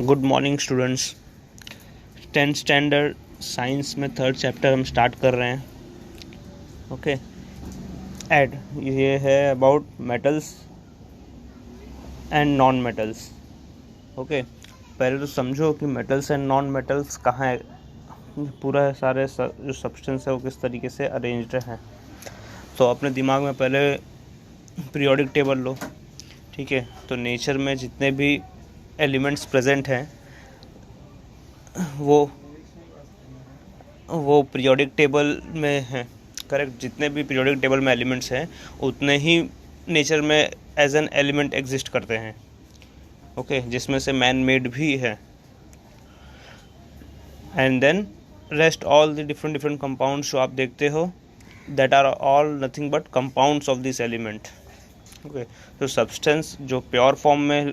Good morning students. 10th standard science में 3rd chapter हम start कर रहे हैं। ओके, एड ये है about metals and non metals. Okay, पहले तो समझो कि मेटल्स एंड नॉन मेटल्स कहाँ है, पूरा सारे जो सब्सटेंस है वो किस तरीके से अरेंज्ड है। तो अपने दिमाग में पहले पीरियोडिक टेबल लो। ठीक है, तो नेचर में जितने भी एलिमेंट्स प्रेजेंट हैं वो पीरियोडिक टेबल में हैं। करेक्ट, जितने भी पीरियोडिक टेबल में एलिमेंट्स हैं उतने ही नेचर में एज एन एलिमेंट एग्जिस्ट करते हैं। ओके, जिसमें से मैन मेड भी है। And then rest all the different compounds जो आप देखते हो that are all nothing but compounds of this element. Okay, तो सब्सटेंस जो प्योर फॉर्म में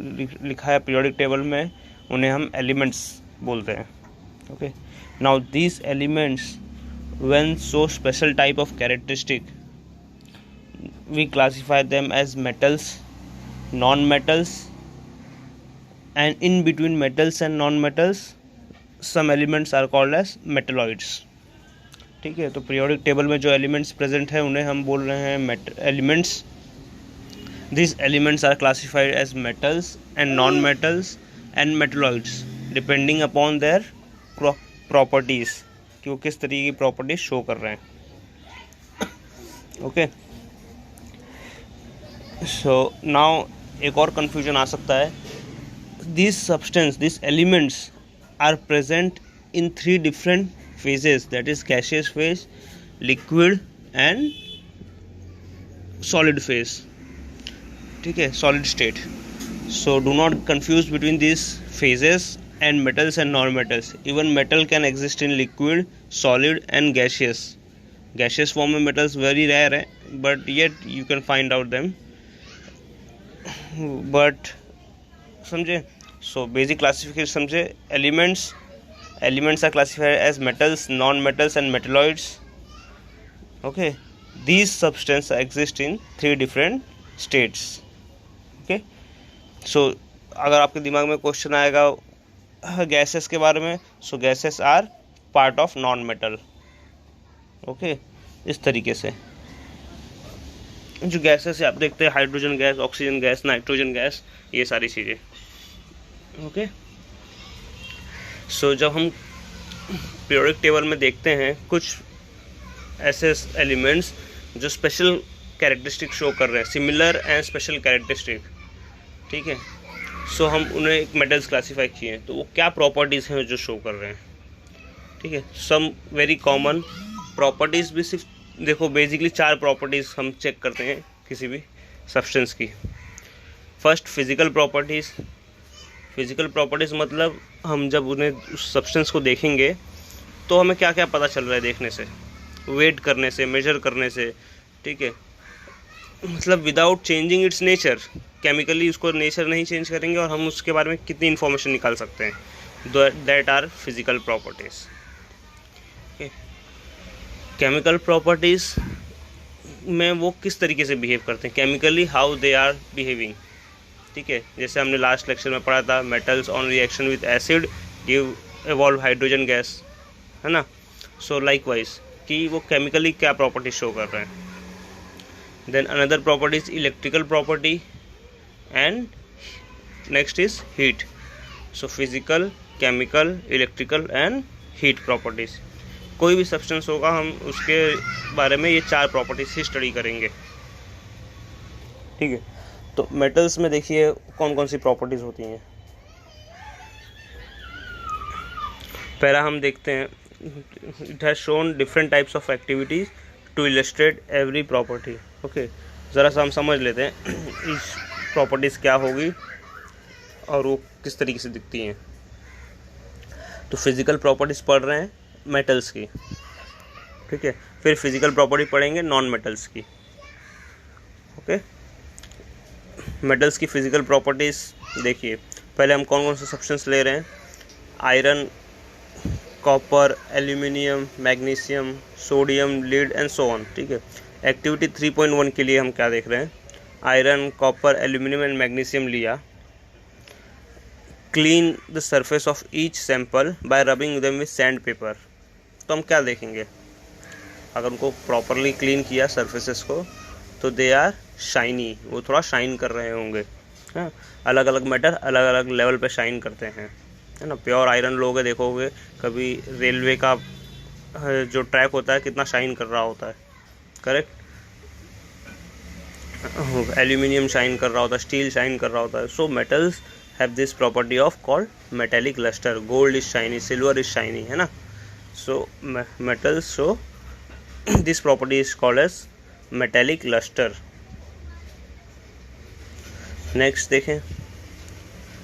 लिखा है पीरियोडिक टेबल में उन्हें हम एलिमेंट्स बोलते हैं। Okay, now these elements when show special type of characteristic we classify them as metals, non-metals, and in between metals and non-metals some elements are called as metalloids। ठीक है, तो periodic table में जो elements present है उन्हें हम बोल रहे हैं elements. these elements are classified as metals and non-metals and metalloids depending upon their properties कि वो किस तरीके की प्रॉपर्टीज शो कर रहे हैं। ओके, सो नाउ एक और कन्फ्यूजन आ सकता है। This elements are present in 3 different phases, that is gaseous phase, liquid and solid phase. ठीक है, solid state. So do not confuse between this phases and metals and non-metals. Even metal can exist in liquid, solid and gaseous. Gaseous form में metals very rare है, but yet you can find out them. But समझे? So basic classification समझे? Elements are classified as metals, non-metals and metalloids. Okay, these substances exist in 3 different states. Okay, so अगर आपके दिमाग में question आएगा gases के बारे में, so gases are part of non metal. Okay, इस तरीके से जो गैसेस है आप देखते हैं hydrogen gas, oxygen gas, nitrogen gas, ये सारी चीज़ें। ओके, सो जब हम पीरियोडिक टेबल में देखते हैं कुछ ऐसे एलिमेंट्स जो स्पेशल कैरेक्टरिस्टिक शो कर रहे हैं, सिमिलर एंड स्पेशल कैरेक्टरिस्टिक। ठीक है, सो हम उन्हें एक मेटल्स क्लासीफाई किए हैं, तो वो क्या प्रॉपर्टीज़ हैं जो शो कर रहे हैं। ठीक है, सम वेरी कॉमन प्रॉपर्टीज़ भी सिर्फ देखो, बेसिकली 4 प्रॉपर्टीज़ हम चेक करते हैं किसी भी सब्सटेंस की। First, physical properties. Physical properties मतलब हम जब उन्हें उस सब्सटेंस को देखेंगे तो हमें क्या क्या पता चल रहा है देखने से, वेट करने से, मेजर करने से। ठीक है, मतलब without changing it's nature, chemically उसको नेचर नहीं चेंज करेंगे और हम उसके बारे में कितनी इन्फॉर्मेशन निकाल सकते हैं, that are physical properties. Chemical properties में वो किस तरीके से बिहेव करते हैं, chemically how they are behaving. ठीक है, जैसे हमने लास्ट लेक्चर में पढ़ा था, metals on reaction with acid give evolve hydrogen gas, है ना। सो लाइकवाइज कि वो केमिकली क्या प्रॉपर्टी शो कर रहे हैं। Then another property is electrical property and next is heat. So physical, chemical, electrical and heat properties. कोई भी सब्सटेंस होगा हम उसके बारे में ये 4 प्रॉपर्टीज ही स्टडी करेंगे। ठीक है, तो मेटल्स में देखिए कौन कौन सी प्रॉपर्टीज होती हैं। पहला हम देखते हैं, it has shown different types of activities to illustrate every property. Okay, ज़रा सा हम समझ लेते हैं इस प्रॉपर्टीज़ क्या होगी और वो किस तरीके से दिखती हैं। तो फिज़िकल प्रॉपर्टीज़ पढ़ रहे हैं मेटल्स की। ठीक है, फिर फिज़िकल प्रॉपर्टी पढ़ेंगे नॉन मेटल्स की। ओके, मेटल्स की फ़िज़िकल प्रॉपर्टीज़ देखिए, पहले हम कौन कौन से सब्सटेंस ले रहे हैं। Iron, copper, aluminium, magnesium, sodium, lead and so on. ठीक है, एक्टिविटी 3.1 के लिए हम क्या देख रहे हैं, iron, copper, aluminium and magnesium लिया। Clean the surface of each sample by rubbing them with sandpaper. तो हम क्या देखेंगे, अगर उनको प्रॉपरली क्लीन किया सरफेसेस को तो दे आर शाइनी, वो थोड़ा शाइन कर रहे होंगे। हाँ, अलग अलग मेटल अलग अलग लेवल पे शाइन करते हैं, है ना। प्योर आयरन लोगे देखोगे कभी रेलवे का जो ट्रैक होता है कितना शाइन कर रहा होता है, करेक्ट। एल्यूमिनियम शाइन कर रहा होता है, स्टील शाइन कर रहा होता है। So metals have this property of called metallic lustre. Gold is shiny, silver is shiny, है ना। So metals show this property is called as metallic lustre. Next देखें,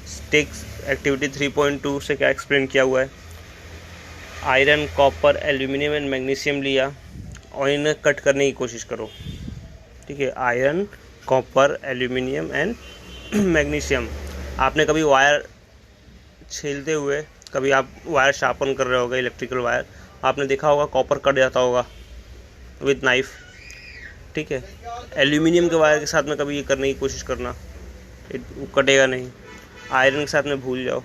स्टिक्स एक्टिविटी 3.2 से क्या एक्सप्लेन किया हुआ है। Iron, copper, aluminium and magnesium लिया और इन्हें कट करने की कोशिश करो, ठीक है। Iron, copper, aluminium and magnesium. आपने कभी वायर छीलते हुए, कभी आप वायर शार्पन कर रहे होगे, इलेक्ट्रिकल वायर, आपने देखा होगा कॉपर कट जाता होगा विद नाइफ, ठीक है। एल्यूमिनियम के वायर के साथ में कभी ये करने की कोशिश करना, वो कटेगा नहीं। आयरन के साथ में भूल जाओ।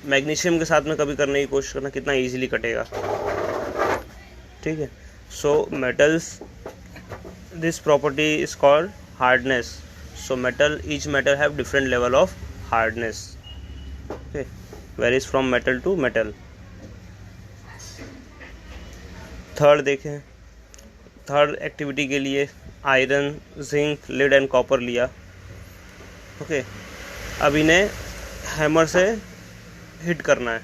मैग्नीशियम के साथ में कभी करने की कोशिश करना, कितना इजीली कटेगा, ठीक है। So metals, this property is called hardness. So metal, each metal have different level of hardness, okay, varies from metal to metal. Third देखें, थर्ड एक्टिविटी के लिए iron, zinc, lead and copper लिया, okay. अब इन्हें hammer से hit करना है।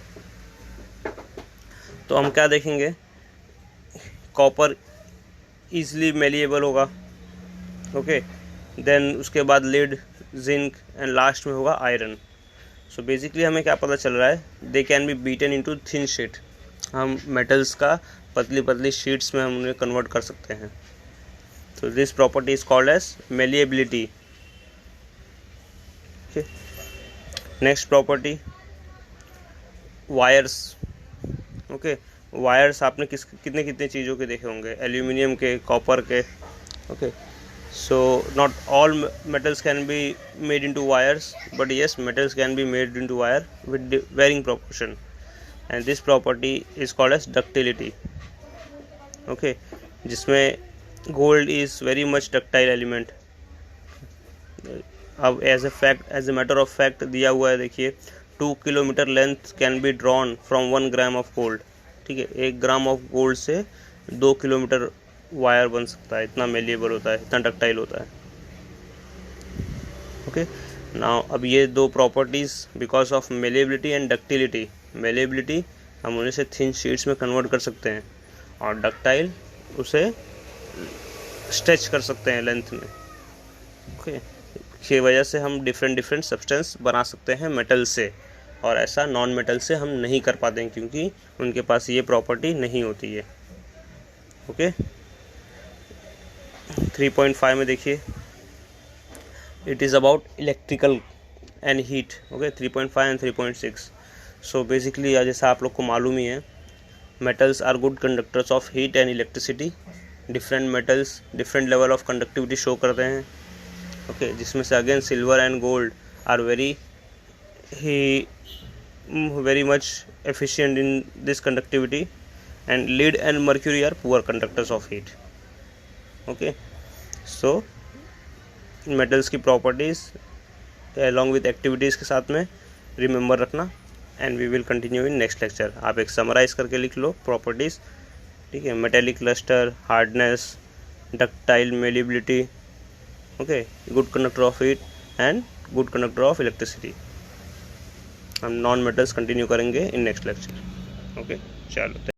तो हम क्या देखेंगे, कॉपर ईजिली मेलिएबल होगा, ओके। देन उसके बाद लेड, जिंक एंड लास्ट में होगा आयरन। सो बेसिकली हमें क्या पता चल रहा है, they can be beaten into thin sheet. हम मेटल्स का पतली पतली शीट्स में हम उन्हें कन्वर्ट कर सकते हैं। तो this property is called as malleability, okay. Next property, wires, okay. Wires आपने कितने कितने चीज़ों के देखे होंगे, एल्यूमिनियम के, कॉपर के, okay. So not all metals can be made into wires, but yes metals can be made into wire with varying proportion, and this property is called as ductility, okay. जिसमें gold is very much ductile element. अब as a matter of fact दिया हुआ है, देखिए 2 kilometre length can be drawn from 1 gram of gold, ठीक है। 1 gram of gold से 2 kilometre wire बन सकता है, इतना मेलिएबल होता है, इतना डक्टाइल होता है, ओके। नाउ अब ये दो properties because of malleability and ductility, malleability हम उन्हें से थिन शीट्स में कन्वर्ट कर सकते हैं और डक्टाइल उसे स्ट्रेच कर सकते हैं लेंथ में, ओके। की वजह से हम डिफरेंट सब्सटेंस बना सकते हैं मेटल से, और ऐसा नॉन मेटल से हम नहीं कर पाते हैं क्योंकि उनके पास ये प्रॉपर्टी नहीं होती है, ओके। 3.5 में देखिए, it is about electrical and heat, okay. 3.5 and 3.6। So basically जैसा आप लोग को मालूम ही है, metals are good conductors of heat and electricity. Different metals different level of conductivity show करते हैं, ओके। जिसमें से again silver and gold are very much efficient in this conductivity, and lead and mercury are poor conductors of heat, okay. So metals की properties along with activities के साथ में remember रखना, and we will continue in next lecture। आप एक summarize करके लिख लो properties, ठीक है। metallic luster, hardness, ductile malleability, okay, good conductor of heat and good conductor of electricity। हम नॉन मेटल्स कंटिन्यू करेंगे इन नेक्स्ट लेक्चर, ओके। चलो।